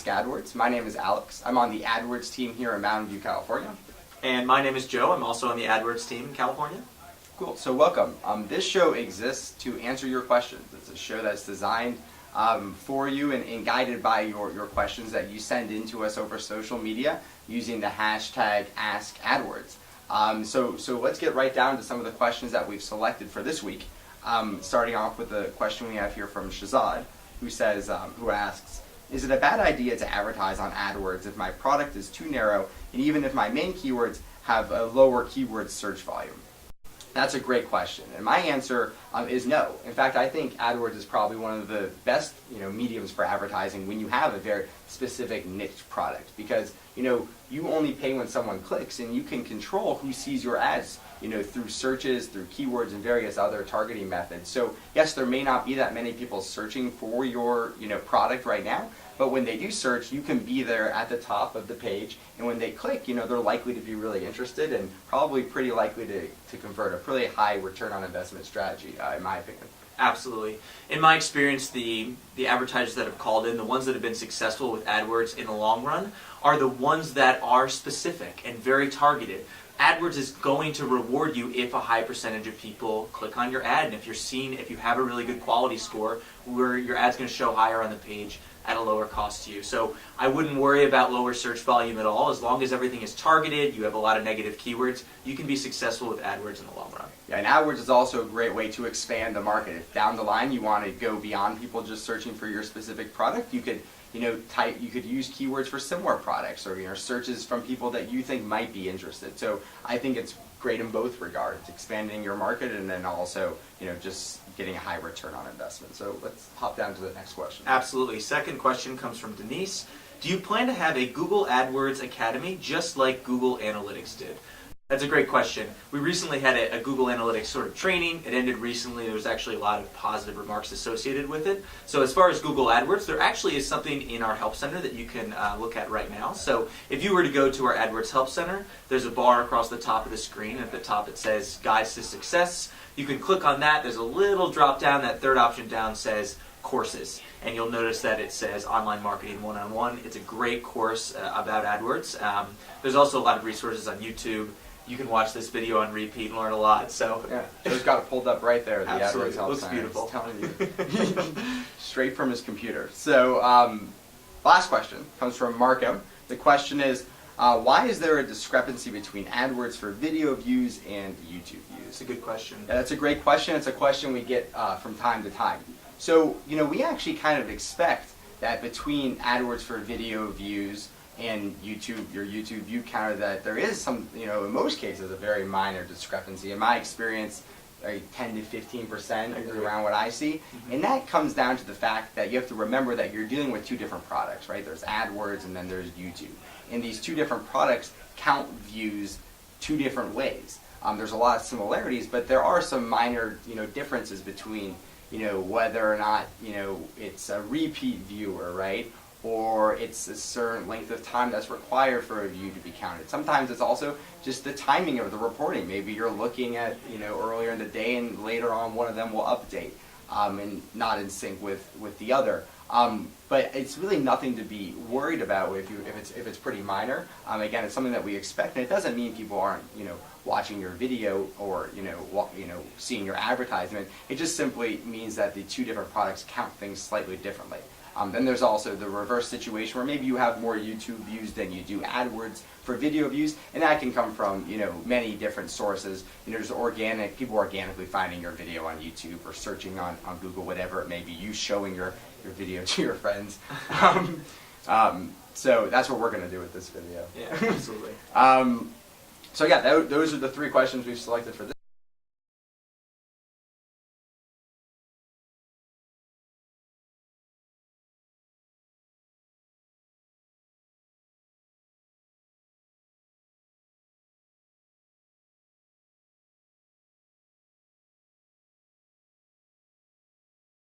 Ask AdWords. My name is Alex. I'm on the AdWords team here in Mountain View, California. And my name is Joe. I'm also on the AdWords team in California. Cool. So welcome. This show exists to answer your questions. It's a show that's designed for you and guided by your questions that you send in to us over social media using the hashtag AskAdWords. So let's get right down to some of the questions that we've selected for this week. Starting off with the question we have here from Shazad, who asks, is it a bad idea to advertise on AdWords if my product is too narrow and even if my main keywords have a lower keyword search volume? That's a great question, and my answer is no. In fact, I think AdWords is probably one of the best mediums for advertising when you have a very specific niche product, because you only pay when someone clicks, and you can control who sees your ads through searches, through keywords, and various other targeting methods. So yes, there may not be that many people searching for your product right now, but when they do search, you can be there at the top of the page, and when they click, they're likely to be really interested and probably pretty likely to convert. A pretty high return on investment strategy, in my opinion. Absolutely. In my experience, the advertisers that have called in, the ones that have been successful with AdWords in the long run, are the ones that are specific and very targeted. AdWords is going to reward you if a high percentage of people click on your ad, and if you have a really good quality score, where your ad's going to show higher on the page at a lower cost to you. So I wouldn't worry about lower search volume at all. As long as everything is targeted, you have a lot of negative keywords, you can be successful with AdWords in the long run. Yeah, and AdWords is also a great way to expand the market. If down the line you want to go beyond people just searching for your specific product, you could you could use keywords for similar products, or searches from people that you think might be interested. So I think it's great in both regards, expanding your market and then also just getting a high return on investment. So let's hop down to the next question. Absolutely. Second question comes from Denise. Do you plan to have a Google AdWords Academy just like Google Analytics did? That's a great question. We recently had a Google Analytics sort of training. It ended recently. There was actually a lot of positive remarks associated with it. So as far as Google AdWords, there actually is something in our Help Center that you can look at right now. So if you were to go to our AdWords Help Center, there's a bar across the top of the screen. At the top it says Guides to Success. You can click on that. There's a little drop down. That third option down says Courses. And you'll notice that it says Online Marketing 101. It's a great course about AdWords. There's also a lot of resources on YouTube. You can watch this video on repeat and learn a lot. So yeah, Joe's got it pulled up right there. The absolutely, AdWords Help looks Center. beautiful. Telling you, straight from his computer. So last question comes from Marco. The question is, why is there a discrepancy between AdWords for video views and YouTube views? It's a good question. Yeah, that's a great question. It's a question we get from time to time. So we actually kind of expect that between AdWords for video views and YouTube, your YouTube view counter, that there is some, in most cases, a very minor discrepancy. In my experience, 10 to 15% is around what I see. Mm-hmm. And that comes down to the fact that you have to remember that you're dealing with two different products, right? There's AdWords and then there's YouTube. And these two different products count views two different ways. There's a lot of similarities, but there are some minor, differences between, whether or not, it's a repeat viewer, right? Or it's a certain length of time that's required for a view to be counted. Sometimes it's also just the timing of the reporting. Maybe you're looking at earlier in the day and later on one of them will update and not in sync with the other. But it's really nothing to be worried about if it's pretty minor. Again, it's something that we expect, and it doesn't mean people aren't watching your video or seeing your advertisement. It just simply means that the two different products count things slightly differently. Then there's also the reverse situation where maybe you have more YouTube views than you do AdWords for video views, and that can come from many different sources. There's people organically finding your video on YouTube or searching on Google, whatever it may be, you showing your video to your friends. So that's what we're going to do with this video. Yeah, absolutely. So yeah, those are the three questions we've selected for this